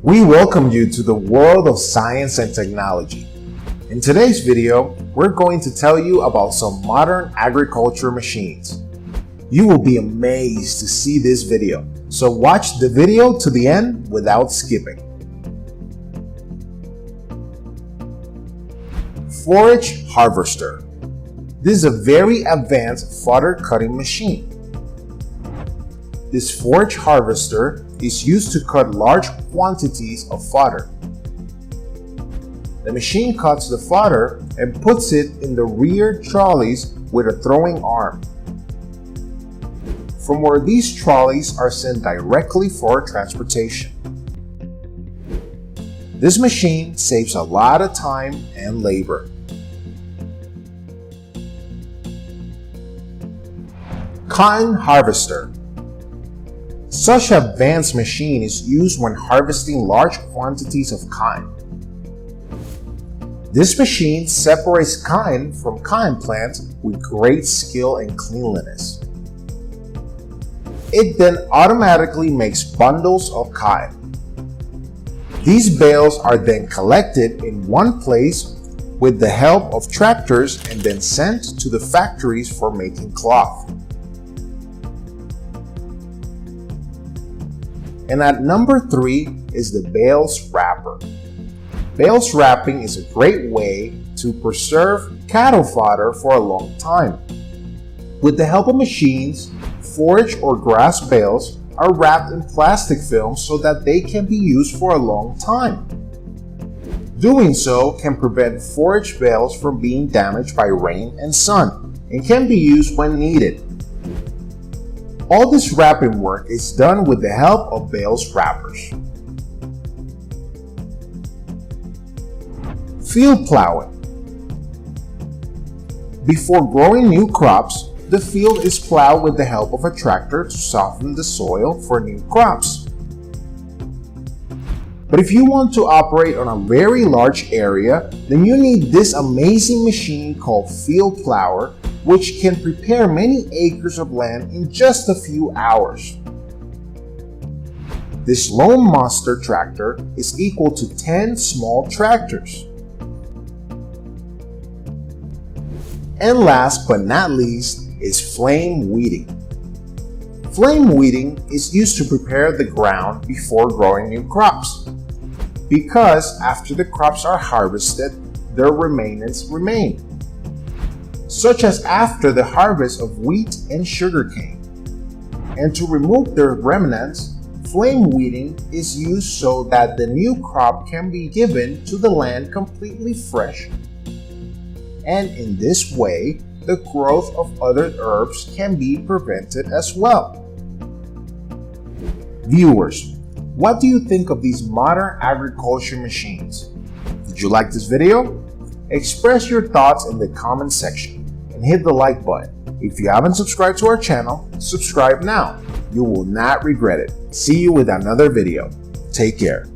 We welcome you to the world of science and technology. In today's video, we're going to tell you about some modern agriculture machines. You will be amazed to see this video, so watch the video to the end without skipping. Forage harvester. This is a very advanced fodder cutting machine. This forage harvester is used to cut large quantities of fodder. The machine cuts the fodder and puts it in the rear trolleys with a throwing arm, from where these trolleys are sent directly for transportation. This machine saves a lot of time and labor. Cotton harvester. Such an advanced machine is used when harvesting large quantities of cotton. This machine separates cotton from cotton plants with great skill and cleanliness. It then automatically makes bundles of cotton. These bales are then collected in one place with the help of tractors and then sent to the factories for making cloth. And at number 3 is the bales wrapper. Bales wrapping is a great way to preserve cattle fodder for a long time. With the help of machines, forage or grass bales are wrapped in plastic film so that they can be used for a long time. Doing so can prevent forage bales from being damaged by rain and sun and can be used when needed. All this wrapping work is done with the help of bales wrappers. Field plowing. Before growing new crops, the field is plowed with the help of a tractor to soften the soil for new crops. But if you want to operate on a very large area, then you need this amazing machine called field plower, which can prepare many acres of land in just a few hours. This lone monster tractor is equal to 10 small tractors. And last but not least is flame weeding. Flame weeding is used to prepare the ground before growing new crops, because after the crops are harvested, their remains remain, such as after the harvest of wheat and sugarcane. And to remove their remnants, flame weeding is used so that the new crop can be given to the land completely fresh. And in this way, the growth of other herbs can be prevented as well. Viewers, what do you think of these modern agriculture machines? Did you like this video? Express your thoughts in the comment section and hit the like button. If you haven't subscribed to our channel, subscribe now. You will not regret it. See you with another video. Take care.